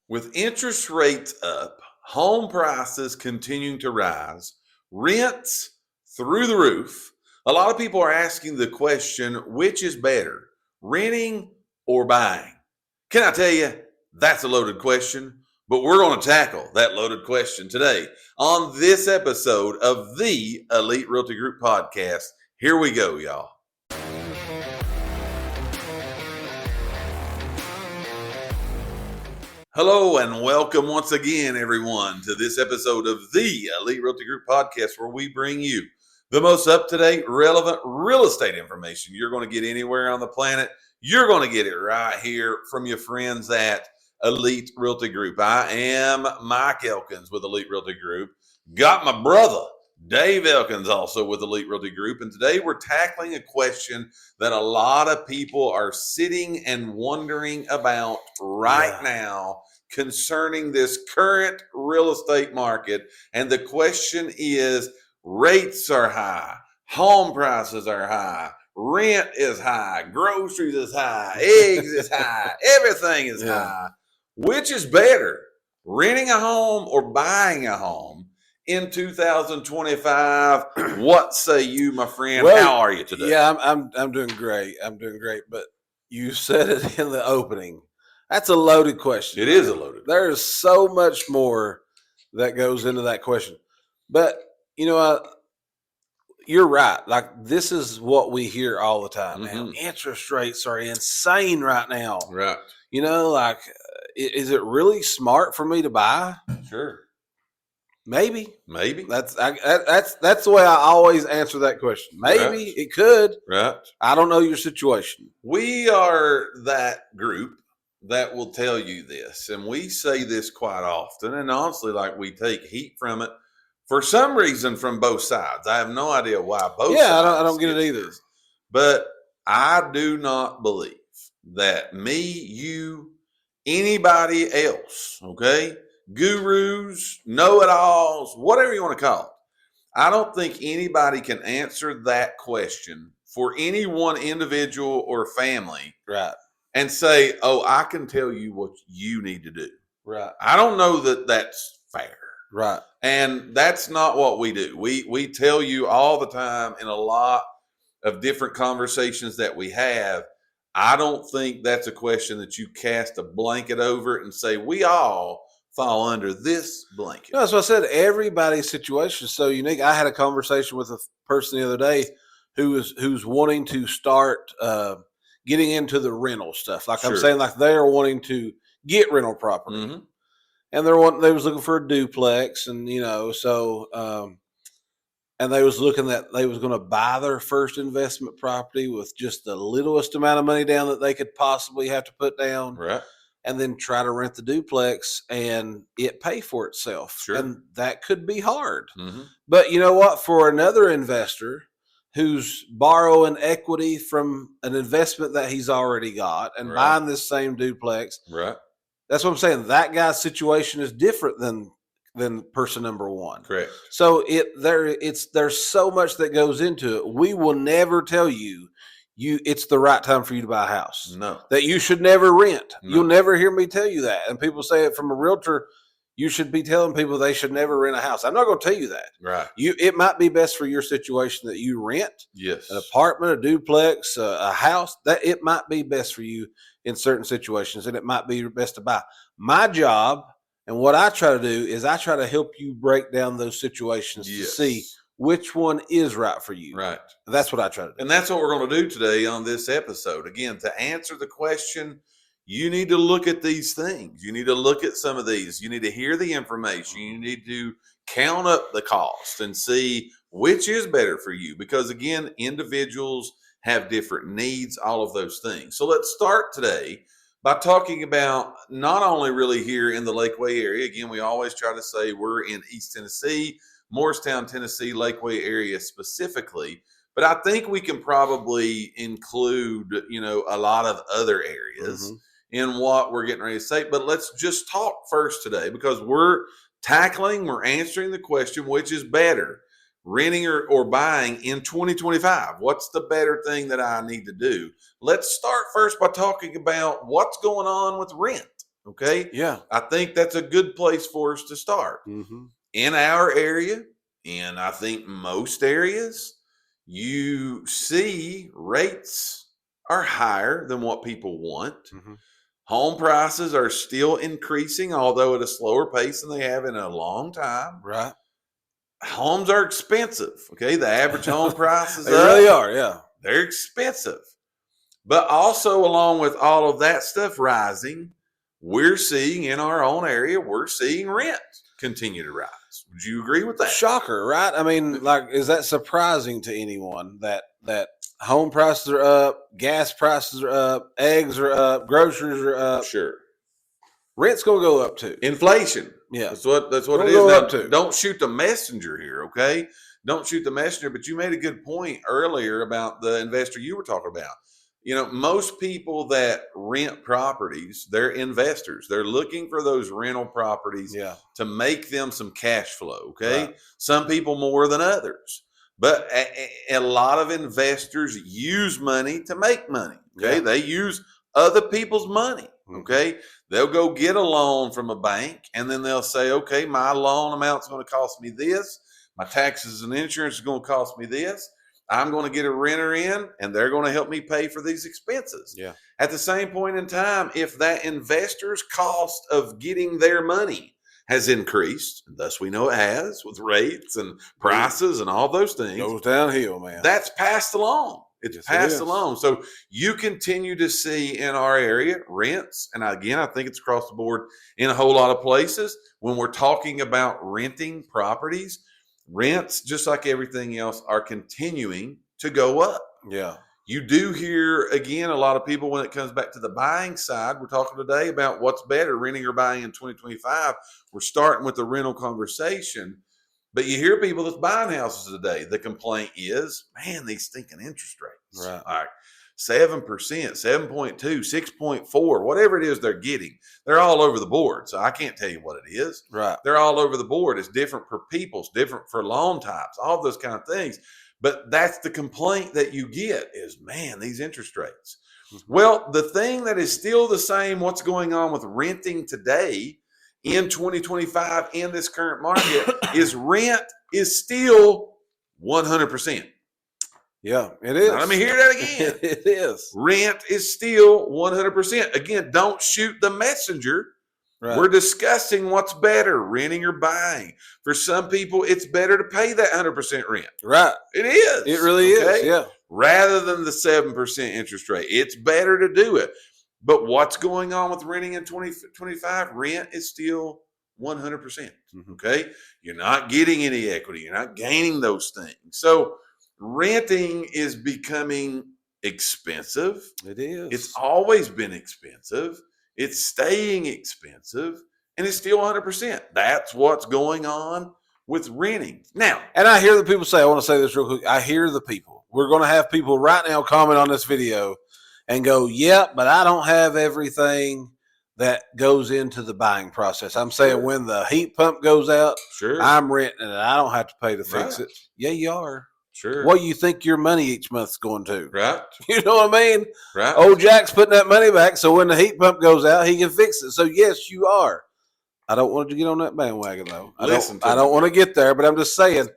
With interest rates up, home prices continuing to rise, rents through the roof, a lot of people are asking the question, which is better, renting or buying? Can I tell you, that's a loaded question, but we're going to tackle that loaded question today on this episode of the Elite Realty Group Podcast. Here we go, y'all. Hello and welcome once again, everyone, to this episode of the Elite Realty Group Podcast, where we bring you the most up-to-date, relevant real estate information you're going to get anywhere on the planet. You're going to get it right here from your friends at Elite Realty Group. I am Mike Elkins with Elite Realty Group. Got my brother, Dave Elkins, also with Elite Realty Group. And today we're tackling a question that a lot of people are sitting and wondering about right now concerning this current real estate market. And the question is, rates are high, home prices are high, rent is high, groceries is high, eggs is high, everything is high. Which is better, renting a home or buying a home in 2025? What say you, my friend? Well, how are you today? Yeah, I'm doing great. I'm doing great. But you said it in the opening. That's a loaded question. It is a loaded question. There is so much more that goes into that question. But, you're right. Like, this is what we hear all the time, man. Interest rates are insane right now. Right. Is it really smart for me to buy? Sure. Maybe. That's the way I always answer that question. Maybe it could. Right. I don't know your situation. We are that group that will tell you this, and we say this quite often, and honestly, like, we take heat from it for some reason from both sides. I have no idea why both sides. I don't get it either. But I do not believe that me, you, anybody else, gurus, know-it-alls, whatever you want to call it, I don't think anybody can answer that question for any one individual or family. Right. And say, oh, I can tell you what you need to do. Right. I don't know that that's fair. Right. And that's not what we do. We tell you all the time in a lot of different conversations that we have. I don't think that's a question that you cast a blanket over it and say, we all fall under this blanket. No, that's what I said. Everybody's situation is so unique. I had a conversation with a person the other day who's wanting to start getting into the rental stuff. Like, sure. I'm saying, like, they're wanting to get rental property. Mm-hmm. And they was looking for a duplex, and and they was looking that they was going to buy their first investment property with just the littlest amount of money down that they could possibly have to put down, right? And then try to rent the duplex and it pay for itself. Sure. And that could be hard. Mm-hmm. But you know what? For another investor who's borrowing equity from an investment that he's already got and buying this same duplex, right? That's what I'm saying. That guy's situation is different than person number one. Correct. So there's so much that goes into it. We will never tell you it's the right time for you to buy a house. No. That you should never rent. No. You'll never hear me tell you that. And people say it from a realtor. You should be telling people they should never rent a house. I'm not going to tell you that. Right. It might be best for your situation that you rent. Yes. An apartment, a duplex, a house. That it might be best for you in certain situations, and it might be your best to buy. My job and what I try to do is I try to help you break down those situations to see which one is right for you. Right. That's what I try to do. And that's what we're going to do today on this episode. Again, to answer the question, you need to look at these things. You need to look at some of these. You need to hear the information. You need to count up the cost and see which is better for you. Because, again, individuals have different needs, all of those things. So let's start today by talking about not only really here in the Lakeway area. Again, we always try to say we're in East Tennessee, Morristown, Tennessee, Lakeway area specifically. But I think we can probably include, a lot of other areas in what we're getting ready to say. But let's just talk first today, because we're answering the question, which is better, renting or buying in 2025? What's the better thing that I need to do? Let's start first by talking about what's going on with rent. Okay. Yeah. I think that's a good place for us to start. Mm-hmm. In our area, and I think most areas, you see rates are higher than what people want. Mm-hmm. Home prices are still increasing, although at a slower pace than they have in a long time. Right. Homes are expensive. Okay. The average home price is They up. really are. Yeah. They're expensive. But also, along with all of that stuff rising, we're seeing in our own area, we're seeing rent continue to rise. Would you agree with that? Shocker, right? I mean, like, is that surprising to anyone that home prices are up, gas prices are up, eggs are up, groceries are up? Sure. Rent's going to go up too. Inflation. Yeah. That's what it is. Now, don't shoot the messenger here, okay? Don't shoot the messenger, but you made a good point earlier about the investor you were talking about. You know, most people that rent properties, they're investors. They're looking for those rental properties to make them some cash flow, okay? Right. Some people more than others. But a lot of investors use money to make money, okay? Yeah. They use other people's money, okay? Mm-hmm. They'll go get a loan from a bank, and then they'll say, okay, my loan amount's going to cost me this. My taxes and insurance is going to cost me this. I'm going to get a renter in, and they're going to help me pay for these expenses. Yeah. At the same point in time, if that investor's cost of getting their money has increased, and thus we know it has with rates and prices and all those things. Goes downhill, man. That's passed along. It's passed along. So you continue to see in our area rents, and again, I think it's across the board in a whole lot of places. When we're talking about renting properties, rents, just like everything else, are continuing to go up. Yeah. You do hear, again, a lot of people when it comes back to the buying side. We're talking today about what's better, renting or buying in 2025. We're starting with the rental conversation. But you hear people that's buying houses today. The complaint is, man, these stinking interest rates. Right. Like 7%, 7.2, 6.4, whatever it is they're getting. They're all over the board. So I can't tell you what it is. Right. They're all over the board. It's different for people. It's different for loan types, all those kind of things. But that's the complaint that you get is, man, these interest rates. Mm-hmm. Well, the thing that is still the same, what's going on with renting today in 2025 in this current market is rent is still 100%. Yeah, it is. Now, let me hear that again. It is. Rent is still 100%. Again, don't shoot the messenger. Right. We're discussing what's better, renting or buying. For some people, it's better to pay that 100% rent. Right. It is. It really is, yeah. Rather than the 7% interest rate. It's better to do it. But what's going on with renting in 2025? Rent is still 100%. Mm-hmm. Okay? You're not getting any equity. You're not gaining those things. So renting is becoming expensive. It is. It's always been expensive. It's staying expensive, and it's still 100%. That's what's going on with renting. Now, and I hear the people say, I want to say this real quick. I hear the people. We're going to have people right now comment on this video and go, yeah, but I don't have everything that goes into the buying process. I'm saying when the heat pump goes out, I'm renting it. I don't have to pay to fix it. Yeah, you are. Sure. What do you think your money each month's going to? Right. You know what I mean? Right. Old Jack's putting that money back so when the heat pump goes out, he can fix it. So, yes, you are. I don't want to get on that bandwagon, though. I don't want to get there, but I'm just saying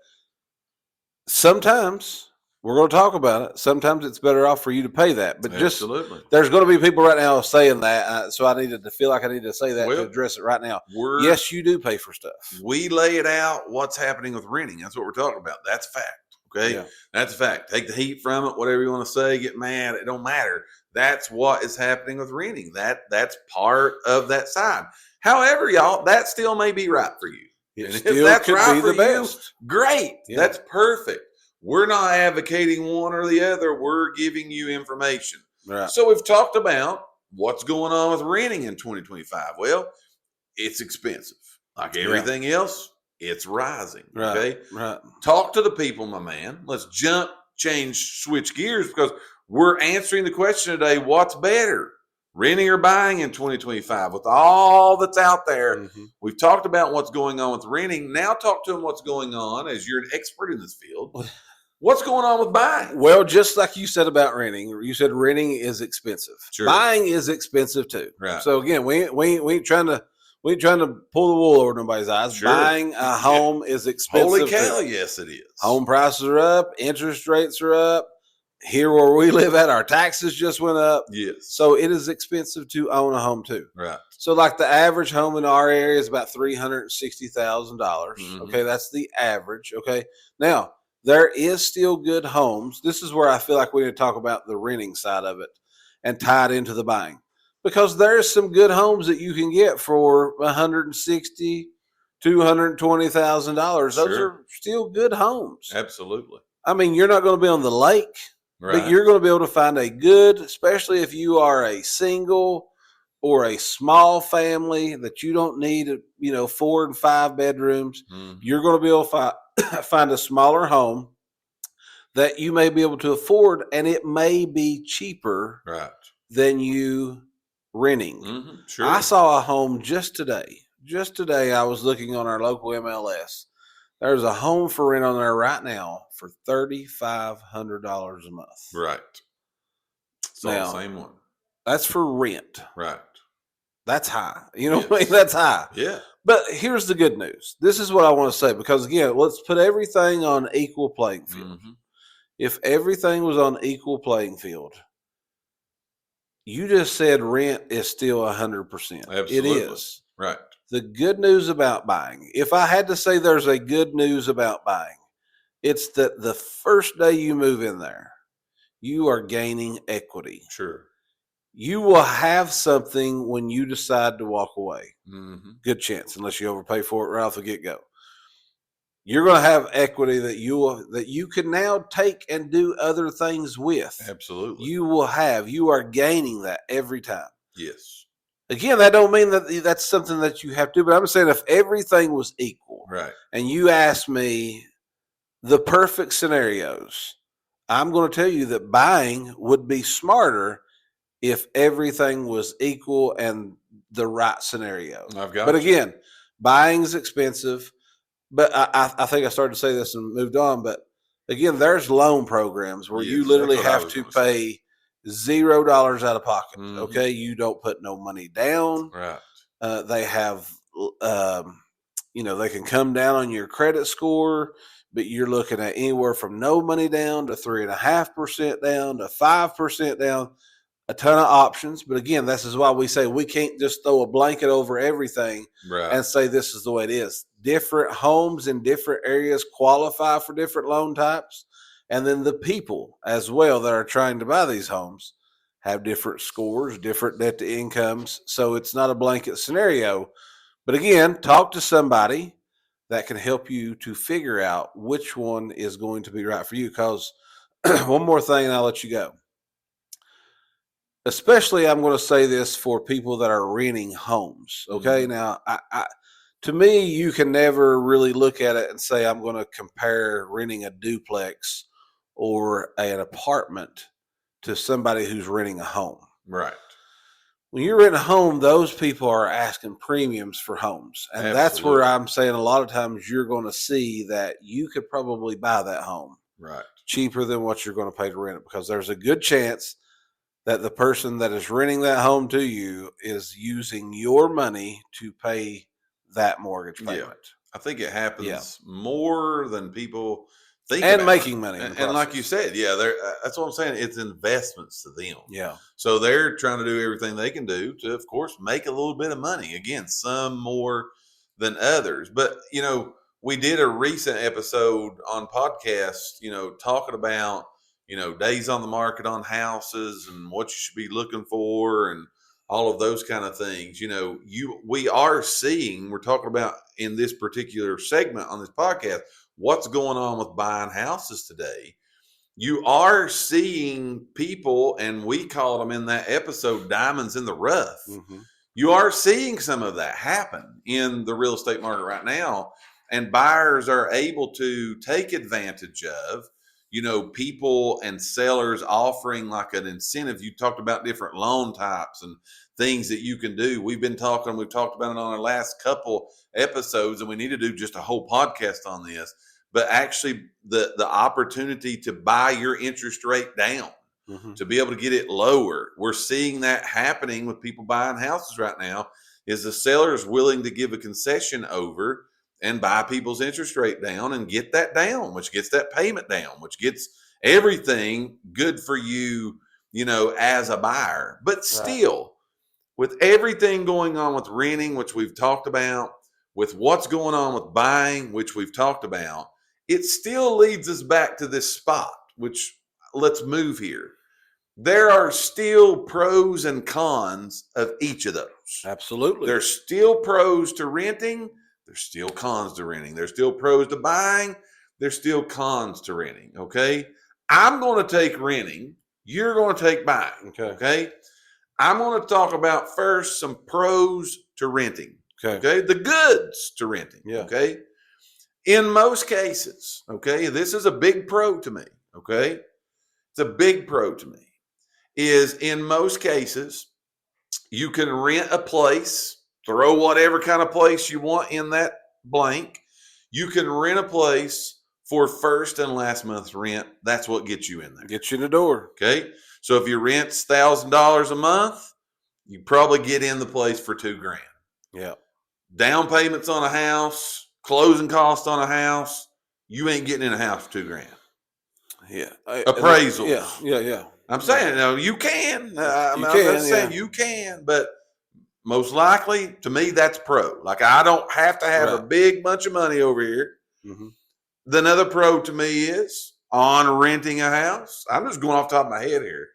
sometimes we're going to talk about it. Sometimes it's better off for you to pay that. But Absolutely. There's going to be people right now saying that. So I needed to feel like I need to say that to address it right now. Yes, you do pay for stuff. We lay it out what's happening with renting. That's what we're talking about. That's fact. Okay, yeah. That's a fact. Take the heat from it, whatever you want to say, get mad. It don't matter. That's what is happening with renting. That's part of that side. However, y'all, that still may be right for you. It still that's could right be the best. Great. Yeah. That's perfect. We're not advocating one or the other. We're giving you information. Right. So we've talked about what's going on with renting in 2025. Well, it's expensive. Like everything else. It's rising. Right, okay. Right. Talk to the people, my man. Let's switch gears because we're answering the question today. What's better, renting or buying in 2025 with all that's out there? Mm-hmm. We've talked about what's going on with renting. Now talk to them what's going on as you're an expert in this field. What's going on with buying? Well, just like you said about renting, you said renting is expensive. Sure. Buying is expensive too. Right. So again, we ain't trying to pull the wool over nobody's eyes. Sure. Buying a home is expensive. Holy cow, too. yes it is. Home prices are up, interest rates are up. Here where we live at, our taxes just went up. Yes. So it is expensive to own a home too. Right. So like the average home in our area is about $360,000. Mm-hmm. Okay, that's the average. Okay. Now, there is still good homes. This is where I feel like we need to talk about the renting side of it and tie it into the buying. Because there's some good homes that you can get for $160,000, $220,000. Those are still good homes. Absolutely. I mean, you're not going to be on the lake, but you're going to be able to find a good, especially if you are a single or a small family that you don't need, 4 and 5 bedrooms. Mm-hmm. You're going to be able to find a smaller home that you may be able to afford, and it may be cheaper than you renting. Mm-hmm. Sure. I saw a home just today. Just today, I was looking on our local MLS. There's a home for rent on there right now for $3,500 a month. Right. So now, the same one. That's for rent. Right. That's high. What I mean? That's high. Yeah. But here's the good news. This is what I want to say, because again, let's put everything on equal playing field. Mm-hmm. If everything was on equal playing field, you just said rent is still 100%. Absolutely. It is. Right. The good news about buying, if I had to say there's a good news about buying, it's that the first day you move in there, you are gaining equity. Sure. You will have something when you decide to walk away. Mm-hmm. Good chance, unless you overpay for it right off the get-go. You're going to have equity that you can now take and do other things with. Absolutely. You are gaining that every time. Yes. Again, that don't mean that that's something that you have to do, but I'm saying if everything was equal, right, and you asked me the perfect scenarios, I'm going to tell you that buying would be smarter if everything was equal and the right scenario. But again, buying is expensive. But I think I started to say this and moved on. But again, there's loan programs where you literally have to pay $0 out of pocket. Mm-hmm. Okay, you don't put no money down. Right. They have, they can come down on your credit score, but you're looking at anywhere from no money down to 3.5% down to 5% down. A ton of options, but again, this is why we say we can't just throw a blanket over everything and say this is the way it is. Different homes in different areas qualify for different loan types, and then the people as well that are trying to buy these homes have different scores, different debt to incomes, so it's not a blanket scenario. But again, talk to somebody that can help you to figure out which one is going to be right for you, because one more thing and I'll let you go. Especially, I'm going to say this for people that are renting homes. Okay. Mm-hmm. Now, to me, you can never really look at it and say, I'm going to compare renting a duplex or an apartment to somebody who's renting a home. Right. When you're renting a home, those people are asking premiums for homes. And Absolutely. That's where I'm saying a lot of times you're going to see that you could probably buy that home cheaper than what you're going to pay to rent it, because there's a good chance that the person that is renting that home to you is using your money to pay that mortgage payment. Yeah. I think it happens more than people think and about. Making money. And like you said, that's what I'm saying. It's investments to them. Yeah. So they're trying to do everything they can do to, of course, make a little bit of money. Again, some more than others. But, we did a recent episode on podcast, talking about, days on the market on houses and what you should be looking for and all of those kind of things. We are seeing, we're talking about in this particular segment on this podcast, what's going on with buying houses today. You are seeing people, and we called them in that episode diamonds in the rough. Mm-hmm. You are seeing some of that happen in the real estate market right now, and buyers are able to take advantage of people and sellers offering like an incentive. You talked about different loan types and things that you can do. We've talked about it on our last couple episodes, and we need to do just a whole podcast on this. but actually the opportunity to buy your interest rate down, to be able to get it lower. We're seeing that happening with people buying houses right now, is the seller is willing to give a concession over and buy people's interest rate down and get that down, which gets that payment down, which gets everything good for you, as a buyer. But still, with everything going on with renting, which we've talked about, with what's going on with buying, which we've talked about, it still leads us back to this spot, which let's move here. There are still pros and cons of each of those. Absolutely. There's still pros to renting. There's still cons to renting. There's still pros to buying. There's still cons to renting. Okay. I'm going to take renting. You're going to take buying. Okay. I'm going to talk about first some pros to renting. Okay. The goods to renting. Yeah. Okay. In most cases, okay, this is a big pro to me. Okay. It's a big pro to me. Is in most cases, you can rent a place, throw whatever kind of place you want in that blank. You can rent a place for first and last month's rent. That's what gets you in there. Gets you in the door. Okay. So if your rent's $1,000 a month, you probably get in the place for $2,000. Yeah. Down payments on a house, closing costs on a house, you ain't getting in a house for $2,000. Yeah. Appraisals. Yeah. I'm saying, you can. I'm not saying you can, but most likely, to me, that's pro. Like, I don't have to have a big bunch of money over here. The another pro to me is on renting a house. I'm just going off the top of my head here.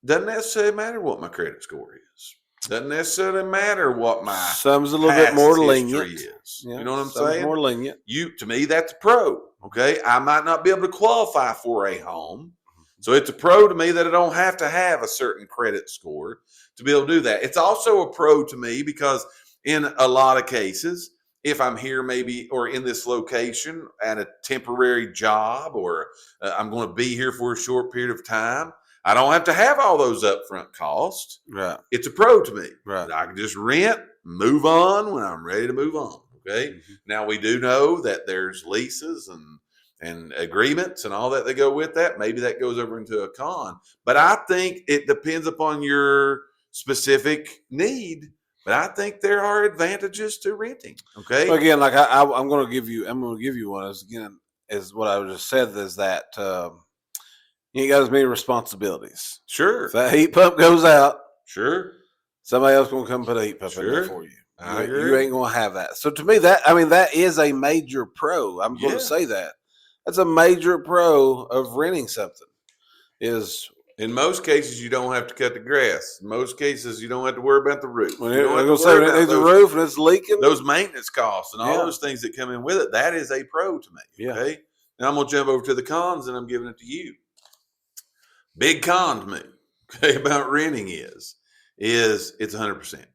Doesn't necessarily matter what my credit score is. Doesn't necessarily matter what my some's a little bit more lenient is. Yeah, you know what I'm saying? More lenient. To me, that's a pro. Okay, I might not be able to qualify for a home. So it's a pro to me that I don't have to have a certain credit score to be able to do that. It's also a pro to me because in a lot of cases, if I'm here maybe or in this location at a temporary job or I'm going to be here for a short period of time, I don't have to have all those upfront costs. Right. It's a pro to me. Right. I can just rent, move on when I'm ready to move on. Okay. Now we do know that there's leases and agreements and all that go with that. Maybe that goes over into a con, but I think it depends upon your specific need. But I think there are advantages to renting. Okay. Well, again, like I'm going to give you one as what I just said is that you ain't got as many responsibilities. Sure. If that heat pump goes out, sure, somebody else going to come put a heat pump in there for you. I agree. You ain't going to have that. So to me, that is a major pro. I'm going to say that. That's a major pro of renting something. Is in most cases you don't have to cut the grass. In most cases you don't have to worry about the roof. When there's a roof and it's leaking, those maintenance costs and all those things that come in with it. That is a pro to me. Yeah. Okay. Now I'm going to jump over to the cons and I'm giving it to you. Big con to me. Okay, about renting is it's 100%.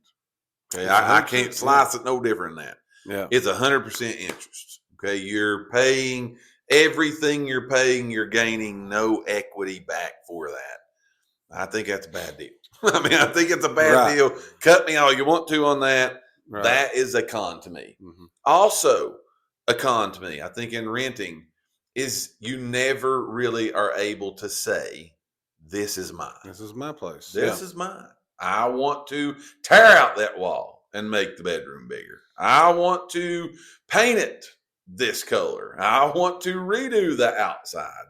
Okay, I can't slice it no different than that. Yeah, it's 100% interest. Okay, you're paying everything you're paying. You're gaining no equity back for that. I think that's a bad deal. I mean, I think it's a bad deal. Cut me all you want to on that. Right. That is a con to me. Also, a con to me, I think, in renting is you never really are able to say, "This is mine. This is my place. This is mine. I want to tear out that wall and make the bedroom bigger. I want to paint it this color. I want to redo the outside."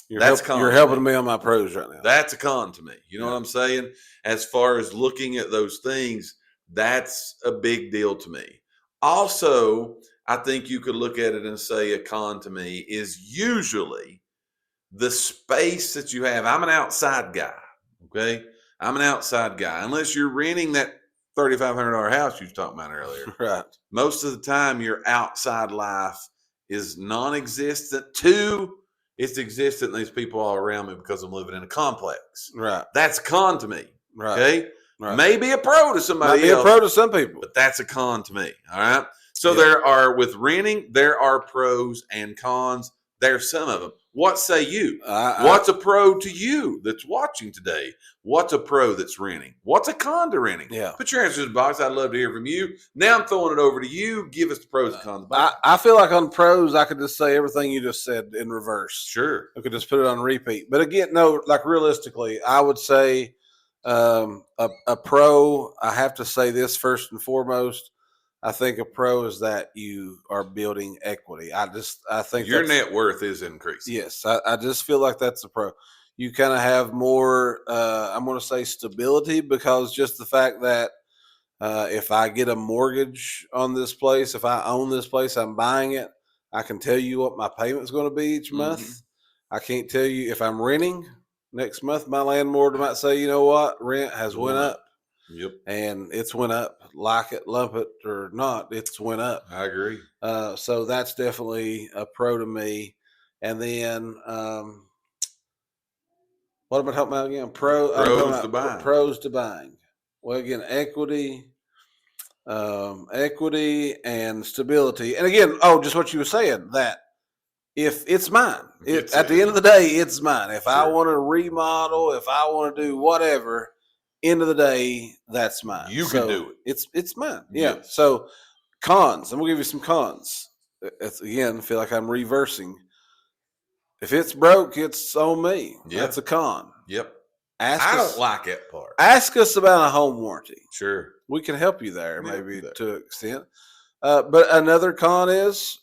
You're helping me on my pros right now. That's a con to me. You know what I'm saying? As far as looking at those things, that's a big deal to me. Also, I think you could look at it and say a con to me is usually the space that you have. I'm an outside guy. Okay. I'm an outside guy. Unless you're renting that $3,500 house you were talking about earlier. Right. Most of the time, your outside life is non-existent. Two, it's existent in these people all around me because I'm living in a complex. Right. That's a con to me. Right. Okay. Right. Maybe a pro to somebody else. Might be a pro to some people. But that's a con to me. All right. So there are, with renting, there are pros and cons. There's some of them. What say you? What's a pro to you that's watching today? What's a pro that's renting? What's a con to renting? Yeah. Put your answers in the box. I'd love to hear from you. Now I'm throwing it over to you. Give us the pros and cons. I feel like on pros, I could just say everything you just said in reverse. Sure. I could just put it on repeat. But again, no, like realistically, I would say a pro, I have to say this first and foremost. I think a pro is that you are building equity. I think your net worth is increasing. Yes. I just feel like that's a pro. You kind of have more, I'm going to say stability, because just the fact that if I get a mortgage on this place, if I own this place, I'm buying it, I can tell you what my payment is going to be each month. I can't tell you if I'm renting next month, my landlord might say, you know what, rent has went up. Yep. And it's went up, like it, lump it or not, it's went up. I agree. So that's definitely a pro to me. And then what am I talking about again? Pros to buying. Well, again, equity and stability. And again, just what you were saying, that if it's mine, at the end of the day, it's mine. If I want to remodel, if I want to do whatever, end of the day, that's mine. You can do it. It's mine. Yeah. Yes. So cons, I'm gonna give you some cons. It's, again, I feel like I'm reversing. If it's broke, it's on me. Yep. That's a con. Yep. I don't like that part. Ask us about a home warranty. Sure. We can help you there, maybe to an extent. But another con is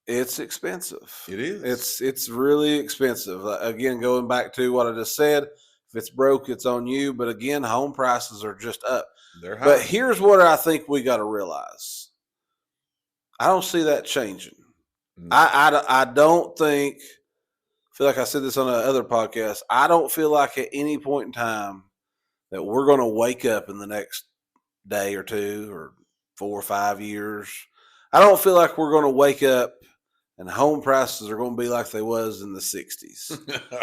it's expensive. It is. It's really expensive. Again, going back to what I just said, if it's broke, it's on you. But again, home prices are just up. They're high. But here's what I think we got to realize. I don't see that changing. No. I don't think, I feel like I said this on another podcast, I don't feel like at any point in time that we're going to wake up in the next day or two or 4 or 5 years. I don't feel like we're going to wake up and home prices are going to be like they was in the 60s.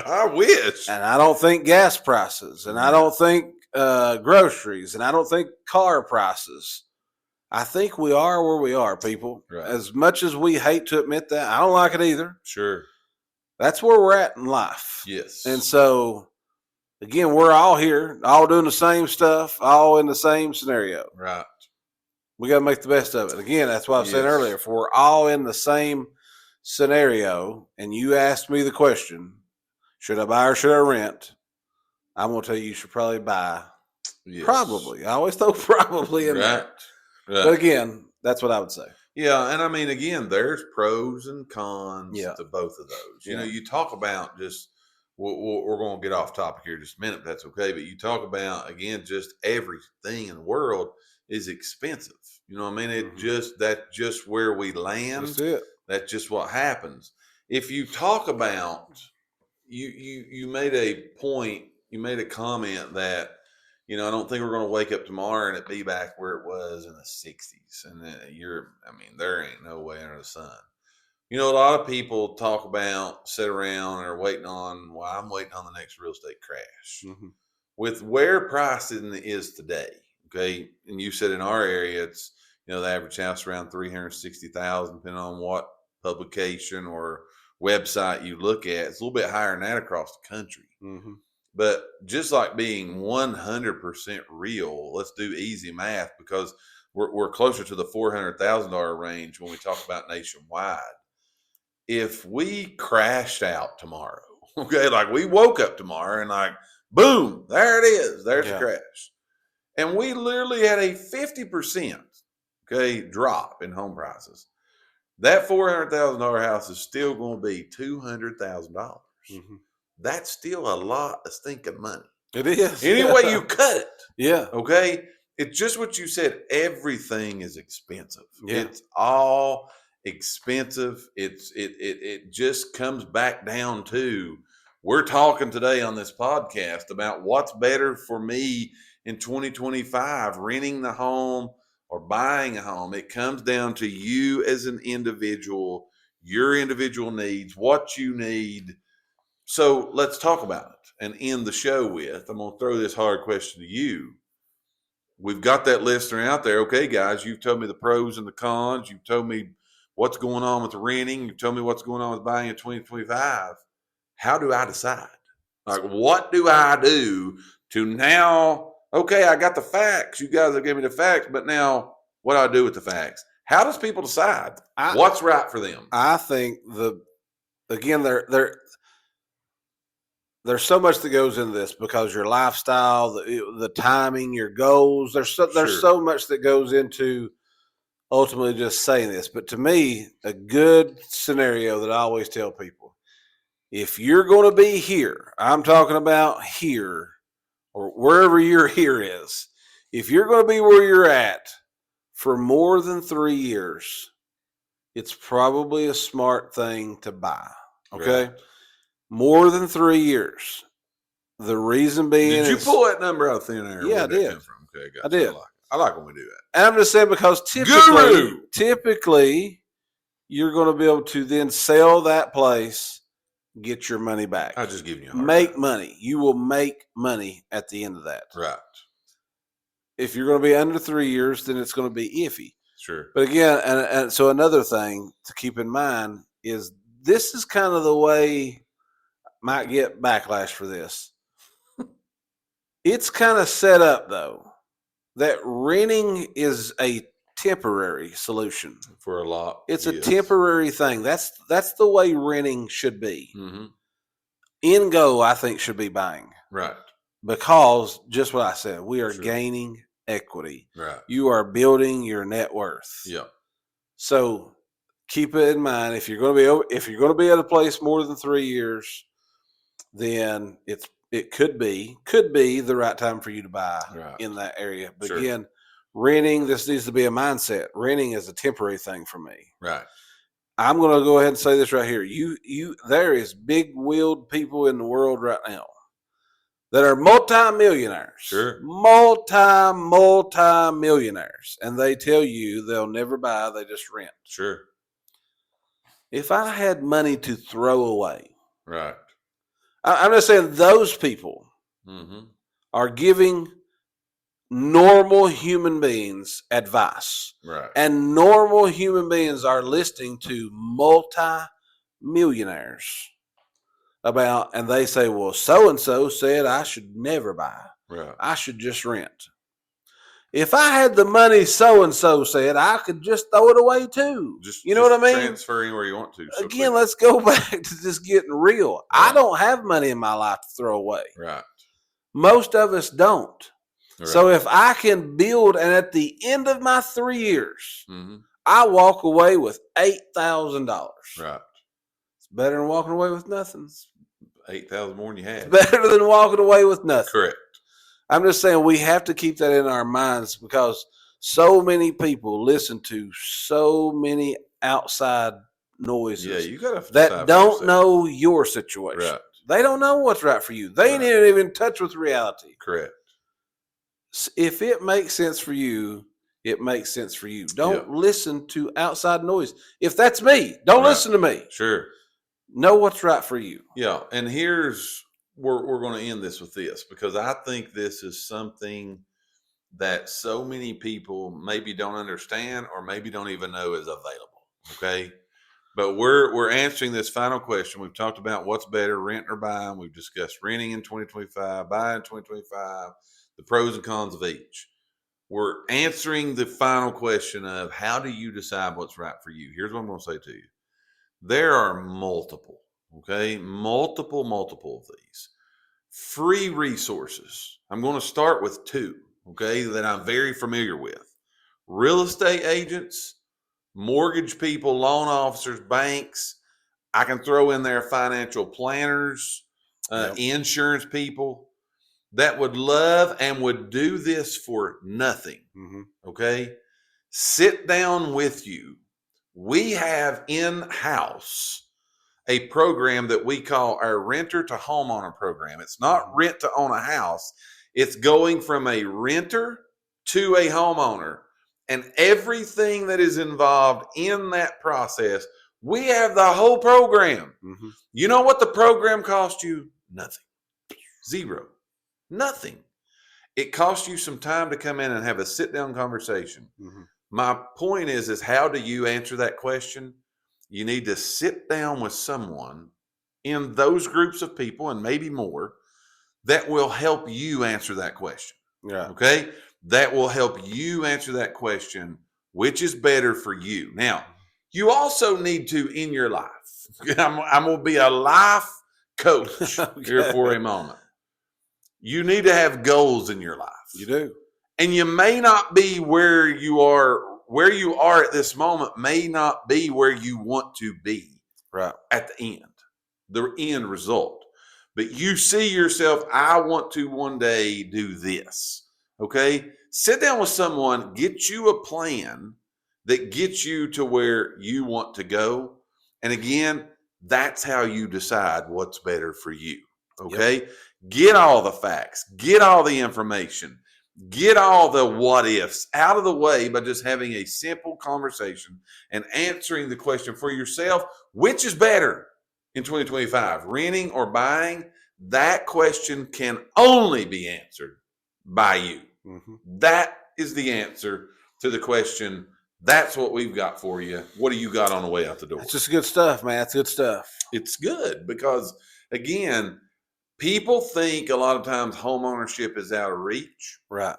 I wish. And I don't think gas prices, and I don't think groceries, and I don't think car prices. I think we are where we are, people. Right. As much as we hate to admit that, I don't like it either. Sure. That's where we're at in life. Yes. And so, again, we're all here, all doing the same stuff, all in the same scenario. Right. We got to make the best of it. Again, that's what I was saying earlier. If we're all in the same scenario and you asked me the question, should I buy or should I rent? I'm going to tell you should probably buy. Yes. Probably. I always throw probably in there. Right. But again, that's what I would say. Yeah, and I mean, again, there's pros and cons to both of those. You know, you talk about just, we're going to get off topic here in just a minute, but that's okay. But you talk about, again, just everything in the world is expensive. You know what I mean? That's just where we land. That's it. That's just what happens. If you talk about, you made a point, you made a comment that, you know, I don't think we're going to wake up tomorrow and it be back where it was in the 60s. And there ain't no way under the sun. You know, a lot of people talk about, sit around or waiting on, I'm waiting on the next real estate crash. Mm-hmm. With where pricing is today, okay, and you said in our area, it's, you know, the average house around $360,000, depending on what publication or website you look at. It's a little bit higher than that across the country. Mm-hmm. But just like being 100% real, let's do easy math, because we're closer to the $400,000 range when we talk about nationwide. If we crashed out tomorrow, okay, like we woke up tomorrow and like, boom, there it is. There's a crash. And we literally had a 50%, drop in home prices. That $400,000 house is still going to be $200,000. Mm-hmm. That's still a lot of stinking money. It is. Any way you cut it. Yeah. Okay. It's just what you said. Everything is expensive. Yeah. It's all expensive. It just comes back down to, we're talking today on this podcast about what's better for me in 2025, renting the home or buying a home. It comes down to you as an individual, your individual needs, what you need. So let's talk about it and end the show with, I'm going to throw this hard question to you. We've got that listener out there. Okay, guys, you've told me the pros and the cons. You've told me what's going on with renting. You told me what's going on with buying in 2025. How do I decide? Like, what do I do to now, okay, I got the facts. You guys have given me the facts, but now what do I do with the facts? How does people decide what's right for them? I think there's so much that goes into this because your lifestyle, the timing, your goals, there's so much that goes into ultimately just saying this. But to me, a good scenario that I always tell people, if you're going to be here, I'm talking about here or wherever your here is, if you're going to be where you're at for more than 3 years, it's probably a smart thing to buy. Okay. Right. More than 3 years. The reason being, did you pull that number out of thin air? Yeah, I did. Okay, gotcha. I did. I like when we do that. And I'm just saying because typically you're going to be able to then sell that place, get your money back. I'll just give you a hard make time. Money. You will make money at the end of that. Right. If you're going to be under 3 years, then it's going to be iffy. Sure. But again, and so another thing to keep in mind is this is kind of the way, might get backlash for this. It's kind of set up though that renting is a temporary solution for a lot. It's a temporary thing. That's the way renting should be. Mm-hmm. End goal, I think, should be buying. Right. Because just what I said, we are gaining equity. Right. You are building your net worth. Yeah. So keep it in mind. If you're going to be at a place more than 3 years, then it could be the right time for you to buy in that area. But again, renting, this needs to be a mindset. Renting is a temporary thing for me. Right. I'm going to go ahead and say this right here. There is big-willed people in the world right now that are multi-millionaires. Sure. Multi-millionaires. And they tell you they'll never buy, they just rent. Sure. If I had money to throw away. Right. I'm just saying those people are giving normal human beings advice. Right. And normal human beings are listening to multi-millionaires and they say, well, so-and-so said I should never buy. Right. I should just rent. If I had the money so-and-so said, I could just throw it away too. You know what I mean? Transferring where you want to. So again, let's go back to just getting real. Right. I don't have money in my life to throw away. Right. Most of us don't. Right. So if I can build, and at the end of my 3 years, I walk away with $8,000. Right. It's better than walking away with nothing. $8,000 more than you had. It's better than walking away with nothing. Correct. I'm just saying we have to keep that in our minds because so many people listen to so many outside noises. Yeah, you gotta that don't know your situation. Right. They don't know what's right for you. They ain't even in touch with reality. Correct. If it makes sense for you, it makes sense for you. Don't listen to outside noise. If that's me, don't listen to me. Sure. Know what's right for you. Yeah, and here's we're going to end this with this because I think this is something that so many people maybe don't understand or maybe don't even know is available. Okay. But we're answering this final question. We've talked about what's better, rent or buying. We've discussed renting in 2025, buying in 2025, the pros and cons of each. We're answering the final question of how do you decide what's right for you? Here's what I'm going to say to you. There are multiple of these free resources. I'm going to start with two, that I'm very familiar with. Real estate agents, mortgage people, loan officers, banks. I can throw in there financial planners, insurance people that would love and would do this for nothing. Okay. Sit down with you. We have in-house a program that we call our renter to homeowner program. It's not rent to own a house. It's going from a renter to a homeowner. And everything that is involved in that process, we have the whole program. You know what the program cost you? Nothing. Zero. Nothing. It costs you some time to come in and have a sit-down conversation. My point is how do you answer that question? You need to sit down with someone in those groups of people and maybe more that will help you answer that question. Yeah. Okay. That will help you answer that question, which is better for you. Now, you also need to, in your life, I'm going to be a life coach here for a moment. You need to have goals in your life. You do. And you may not be where you are at this moment may not be where you want to be right at the end result. But you see yourself, I want to one day do this. Okay? Sit down with someone, get you a plan that gets you to where you want to go. And again, that's how you decide what's better for you. Okay? Yep. Get all the facts, get all the information, get all the what ifs out of the way by just having a simple conversation and answering the question for yourself, which is better in 2025, renting or buying? That question can only be answered by you. Mm-hmm. That is the answer to the question. That's what we've got for you. What do you got on the way out the door? It's just good stuff, man. It's good stuff. It's good because, again, people think a lot of times home ownership is out of reach. Right.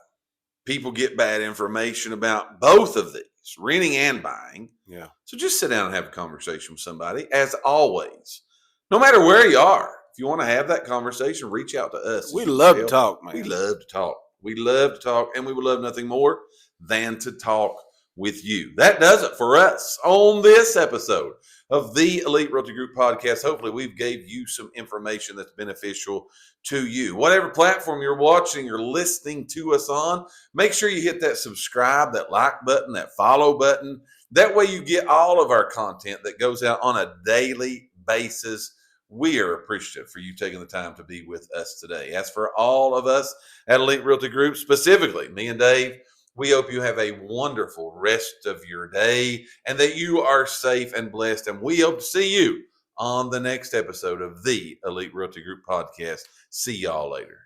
People get bad information about both of these, renting and buying. Yeah. So just sit down and have a conversation with somebody, as always. No matter where you are, if you want to have that conversation, reach out to us. We love to talk, man. We love to talk. We love to talk, and we would love nothing more than to talk with you. That does it for us on this episode of the Elite Realty Group Podcast. Hopefully we've gave you some information that's beneficial to you. Whatever platform you're watching or listening to us on, make sure you hit that subscribe, that like button, that follow button. That way you get all of our content that goes out on a daily basis. We are appreciative for you taking the time to be with us today. As for all of us at Elite Realty Group, specifically me and Dave, we hope you have a wonderful rest of your day and that you are safe and blessed. And we hope to see you on the next episode of the Elite Realty Group Podcast. See y'all later.